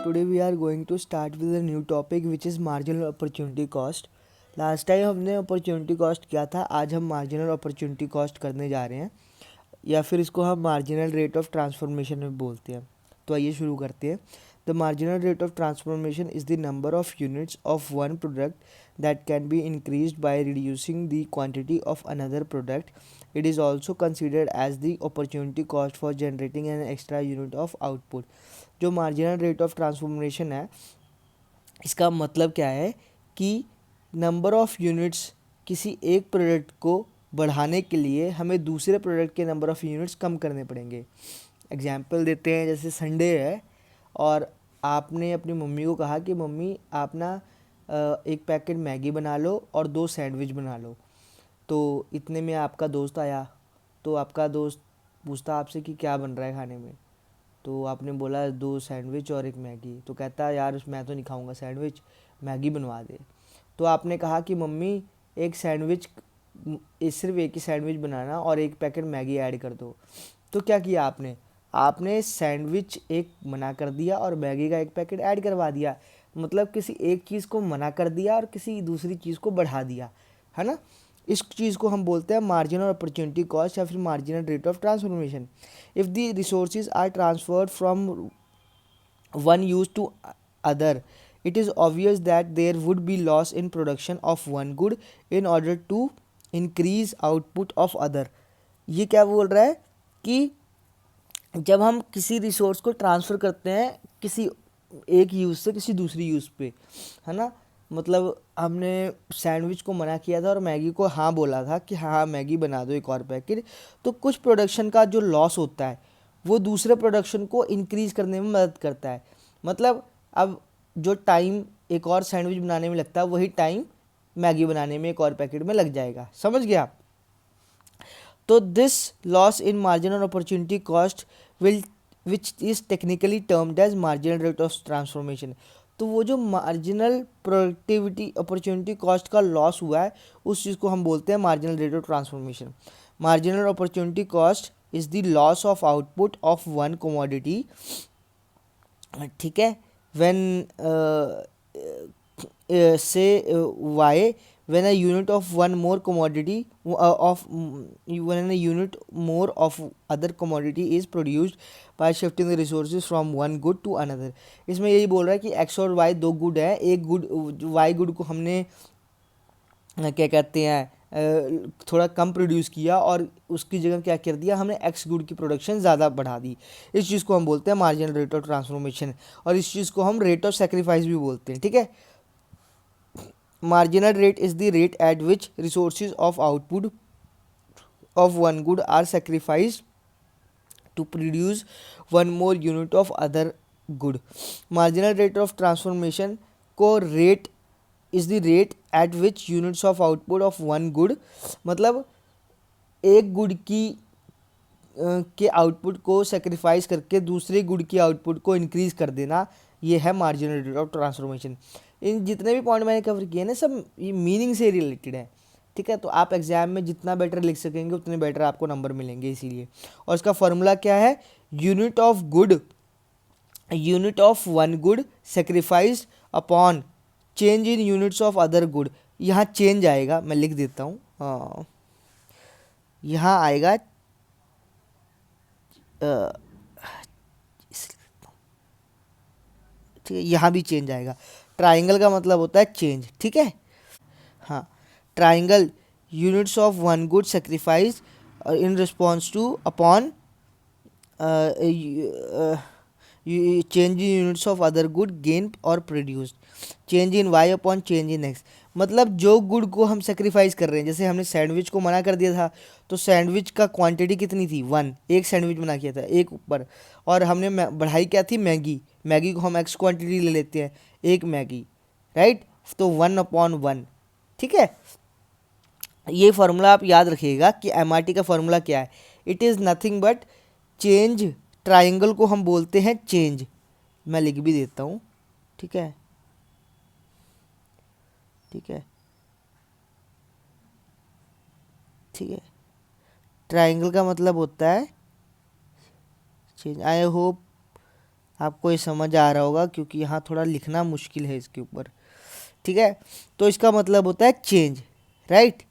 today we are going to start with a new topic which is marginal opportunity cost. Last time हमने opportunity cost किया था, आज हम marginal opportunity cost करने जा रहे हैं, या फिर इसको हम मार्जिनल रेट ऑफ ट्रांसफॉर्मेशन में बोलते हैं. तो आइए शुरू करते हैं. The marginal rate of transformation is the number of units of one product that can be increased by reducing the quantity of another product. It is also considered as the opportunity cost for generating an extra unit of output. जो marginal rate of transformation है, इसका मतलब क्या है कि number of units किसी एक product को बढ़ाने के लिए हमें दूसरे प्रोडक्ट के नंबर ऑफ़ यूनिट्स कम करने पड़ेंगे. एग्जाम्पल देते हैं, जैसे संडे है और आपने अपनी मम्मी को कहा कि मम्मी आप ना एक पैकेट मैगी बना लो और 2 सैंडविच बना लो. तो इतने में आपका दोस्त आया, तो आपका दोस्त पूछता आपसे कि क्या बन रहा है खाने में. तो आपने बोला 2 सैंडविच और 1 मैगी. तो कहता है यार मैं तो नहीं खाऊंगा सैंडविच, मैगी बनवा दे. तो आपने कहा कि मम्मी एक सैंडविच, सिर्फ एक ही सैंडविच बनाना और 1 पैकेट मैगी ऐड कर दो. तो क्या किया आपने? आपने सैंडविच एक मना कर दिया और मैगी का 1 पैकेट ऐड करवा दिया. मतलब किसी एक चीज़ को मना कर दिया और किसी दूसरी चीज़ को बढ़ा दिया, है ना. इस चीज़ को हम बोलते हैं मार्जिनल अपॉर्चुनिटी कॉस्ट या फिर marginal rate of transformation. If the resources are transferred from one use to other, it is obvious that there would be loss in production of one good in order to increase output of other. ये क्या बोल रहा है कि जब हम किसी resource को ट्रांसफ़र करते हैं किसी एक यूज़ से किसी दूसरी यूज़ पे, है ना. मतलब हमने सैंडविच को मना किया था और मैगी को हाँ बोला था कि हाँ मैगी बना दो 1 और पैकेट. तो कुछ प्रोडक्शन का जो लॉस होता है वो दूसरे प्रोडक्शन को इंक्रीज़ करने में मदद करता है. मतलब अब जो टाइम एक और सैंडविच बनाने में लगता है वही टाइम मैगी बनाने में 1 और पैकेट में लग जाएगा. समझ गया. तो this loss in marginal opportunity cost will which is technically termed as marginal rate of transformation. तो वो जो मार्जिनल प्रोडक्टिविटी अपॉर्चुनिटी कॉस्ट का लॉस हुआ है उस चीज़ को हम बोलते हैं marginal rate of transformation. Marginal opportunity cost is the loss of output of one commodity. ठीक है. when say y, when a unit of one more commodity when a unit more of other commodity is produced by shifting the resources from one good to another. इसमें यही बोल रहा है कि x और y 2 good है. एक good y good को हमने क्या कहते हैं थोड़ा कम प्रोड्यूस किया और उसकी जगह क्या कर दिया हमने एक्स गुड की प्रोडक्शन ज़्यादा बढ़ा दी. इस चीज़ को हम बोलते हैं मार्जिनल रेट ऑफ ट्रांसफॉर्मेशन और इस चीज़ को हम रेट ऑफ सेक्रीफाइस भी बोलते हैं. ठीक है. Marginal rate is the rate at which resources of output of one good are sacrifice to produce one more unit of other good. Marginal rate of transformation को rate is the rate at which units of output of one good, मतलब एक good की के output को sacrifice करके दूसरे good की output को इंक्रीज़ कर देना, ये है मार्जिनल रेट ऑफ ट्रांसफॉर्मेशन. इन जितने भी पॉइंट मैंने कवर किए ना सब ये मीनिंग से रिलेटेड है. ठीक है. तो आप एग्जाम में जितना बेटर लिख सकेंगे उतने बेटर आपको नंबर मिलेंगे इसीलिए. और इसका फॉर्मूला क्या है? Unit of one good sacrificed upon change in units of other good. यहाँ चेंज आएगा, मैं लिख देता हूँ. यहाँ आएगा ठीक है. यहाँ भी चेंज आएगा. ट्राइंगल का मतलब होता है चेंज. ठीक है. हाँ. Triangle units of one good sacrifice in response to upon change in units of other good gain और produced. Change in Y upon change in X. मतलब जो गुड को हम सेक्रीफाइस कर रहे हैं, जैसे हमने सैंडविच को मना कर दिया था तो सैंडविच का क्वांटिटी कितनी थी 1, एक सैंडविच बना किया था एक ऊपर, और हमने बढ़ाई क्या थी मैगी को हम एक्स क्वांटिटी ले लेते हैं 1 मैगी, राइट. तो 1/1. ठीक है. ये फार्मूला आप याद रखिएगा कि MRT का फार्मूला क्या है. It is nothing but change. Triangle को हम बोलते हैं चेंज. मैं लिख भी देता हूँ. ठीक है. ठीक है. ठीक है. ट्राइंगल का मतलब होता है चेंज. आई होप आपको ये समझ आ रहा होगा क्योंकि यहाँ थोड़ा लिखना मुश्किल है इसके ऊपर, ठीक है। तो इसका मतलब होता है चेंज, राइट।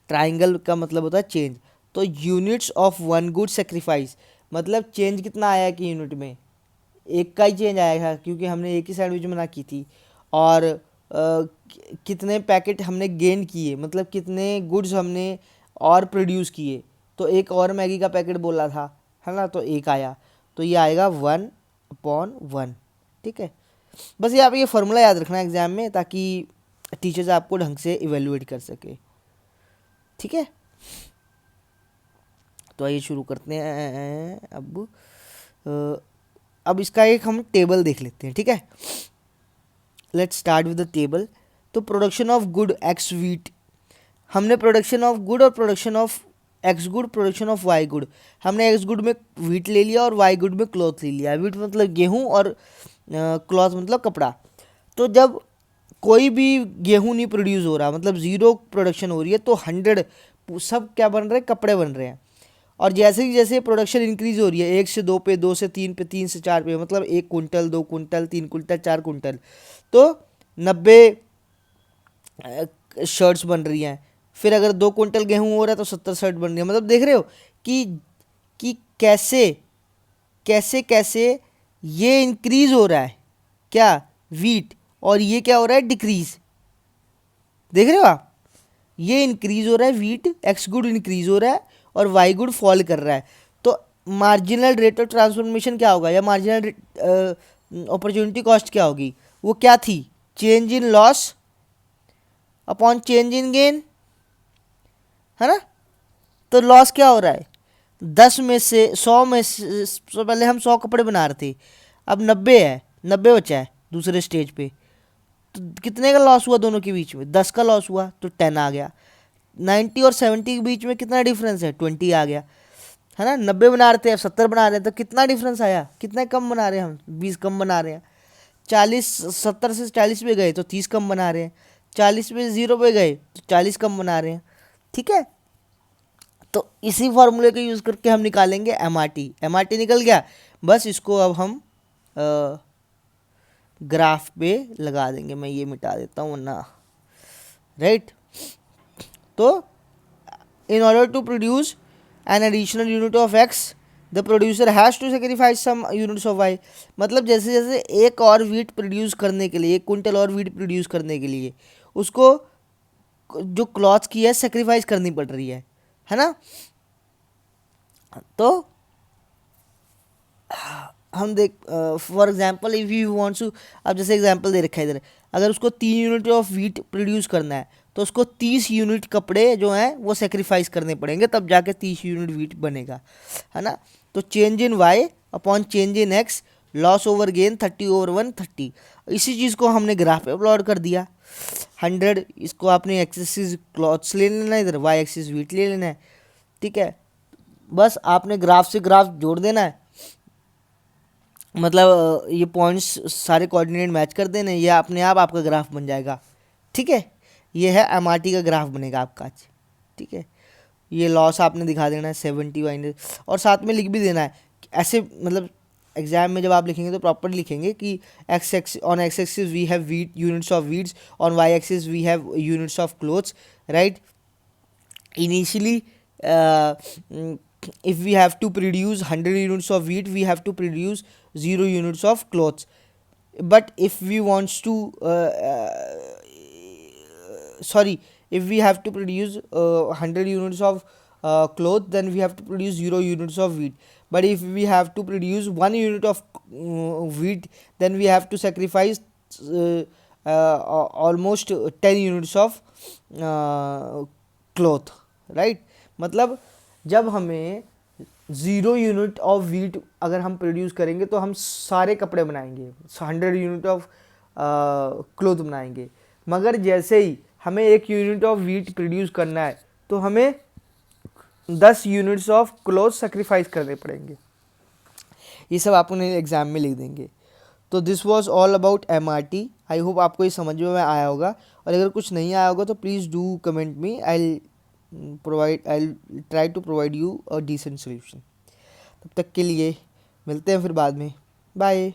ट्राइंगल का मतलब होता है चेंज। तो units of one good sacrifice, मतलब चेंज कितना आया कि यूनिट में एक का ही चेंज आया था क्योंकि हमने एक ही सैंडविच बना की थी। और कितने पैकेट हमने गेन किए, मतलब कितने गुड्स हमने और प्रोड्यूस किए। तो एक और मैगी का पैकेट बोला था, है ना, तो एक आया, तो ये आएगा 1/1, ठीक है। बस ये आप ये फार्मूला याद रखना एग्जाम में, ताकि टीचर्स आपको ढंग से इवेलुएट कर सके, ठीक है। तो आइए शुरू करते हैं अब इसका एक हम टेबल देख लेते हैं, ठीक है। Let's start with the table. तो production of good X wheat, हमने प्रोडक्शन ऑफ गुड और production of X good, production of Y good, हमने एक्स गुड में वीट ले लिया और वाई गुड में क्लॉथ ले लिया। वीट मतलब गेहूं और क्लॉथ मतलब कपड़ा। तो जब कोई भी गेहूं नहीं प्रोड्यूस हो रहा, मतलब ज़ीरो प्रोडक्शन हो रही है, तो 100 सब क्या बन रहे हैं, कपड़े बन रहे हैं। और जैसे ही जैसे प्रोडक्शन इंक्रीज हो रही है, 1 से 2 पे, 2 से 3 पे, 3 से 4 पे, मतलब 1 कुंटल, 2 कुंटल, 3 कुंटल, 4 कुंटल, तो 90 शर्ट्स बन रही हैं। फिर अगर 2 कुंटल गेहूं हो रहा है तो 70 शर्ट बन रही है। मतलब देख रहे हो कि कैसे कैसे कैसे ये इंक्रीज हो रहा है क्या, वीट, और ये क्या हो रहा है, डिक्रीज। देख रहे हो आप, ये इंक्रीज हो रहा है वीट, एक्स गुड इंक्रीज हो रहा है और वाई गुड फॉल कर रहा है। तो मार्जिनल रेट ऑफ ट्रांसफॉर्मेशन क्या होगा, या मार्जिनल अपॉर्चुनिटी कॉस्ट क्या होगी, वो क्या थी, change in loss upon change in gain, है ना। तो लॉस क्या हो रहा है, 10 में से 100 में से पहले हम 100 कपड़े बना रहे थे, अब 90 है, 90 बचा है दूसरे स्टेज पे। तो कितने का लॉस हुआ दोनों के बीच में, 10 का लॉस हुआ, तो 10 आ गया। 90 और 70 के बीच में कितना डिफरेंस है, 20 आ गया, है ना। 90 बना रहे थे, अब 70 बना रहे हैं, तो कितना डिफरेंस आया, कितना कम बना रहे हैं हम, 20 कम बना रहे हैं। 40, 70 से 40 पे गए तो 30 कम बना रहे हैं। 40 पे 0 पे गए तो 40 कम बना रहे हैं, ठीक है। तो इसी फॉर्मूले का यूज़ करके हम निकालेंगे एमआरटी निकल गया। बस इसको अब हम ग्राफ पे लगा देंगे। मैं ये मिटा देता हूँ वरना, राइट। तो in order to produce an additional unit of x, the producer has to sacrifice some units of y। मतलब जैसे जैसे एक और वीट प्रोड्यूस करने के लिए, 1 कुंटल और वीट प्रोड्यूस करने के लिए उसको जो क्लॉथ की है सेक्रीफाइस करनी पड़ रही है ना। तो हम देख for example if you want to, अब जैसे एग्जांपल दे रखा है इधर, अगर उसको 3 यूनिट ऑफ वीट प्रोड्यूस करना है तो उसको 30 यूनिट कपड़े जो हैं वो सेक्रीफाइस करने पड़ेंगे, तब जाके 30 यूनिट वीट बनेगा, है ना। तो change in Y upon change in X, loss over gain 30/130। इसी चीज़ को हमने ग्राफ पे प्लॉट कर दिया। 100, इसको आपने एक्सेसिस क्लॉथ्स ले लेना है, इधर वाई एक्सिस वीट ले लेना है, ठीक है। बस आपने ग्राफ से ग्राफ जोड़ देना है, मतलब ये पॉइंट्स सारे कोऑर्डिनेट मैच कर देने, ये अपने आप आपका ग्राफ बन जाएगा, ठीक है। ये है एमआरटी का ग्राफ बनेगा आपका आज, ठीक है। ये लॉस आपने दिखा देना है 70 और साथ में लिख भी देना है ऐसे, मतलब एग्जाम में जब आप लिखेंगे तो प्रॉपर्ली लिखेंगे कि on X axis we have wheat units of wheats, on Y axis we have units of clothes, right. Initially, if we have to produce 100 units of wheat, we have to produce 0 units of clothes. But if we wants to sorry, if we have to produce 100 units of cloth, then we have to produce 0 units of wheat. But if we have to produce 1 unit of wheat, then we have to sacrifice almost 10 units of cloth, right. मतलब जब हमें 0 unit of wheat अगर हम produce करेंगे तो हम सारे कपड़े बनाएंगे, 100 यूनिट ऑफ क्लोथ बनाएंगे। मगर जैसे ही हमें 1 यूनिट ऑफ वीट प्रोड्यूस करना है तो हमें 10 यूनिट्स ऑफ क्लोथ सेक्रीफाइस करने पड़ेंगे। ये सब आप उन्हें एग्जाम में लिख देंगे। तो this was all about MRT. I hope आपको ये समझ में आया होगा, और अगर कुछ नहीं आया होगा तो please do comment me, I try to provide you a decent solution. तब तक के लिए मिलते हैं फिर बाद में। बाय।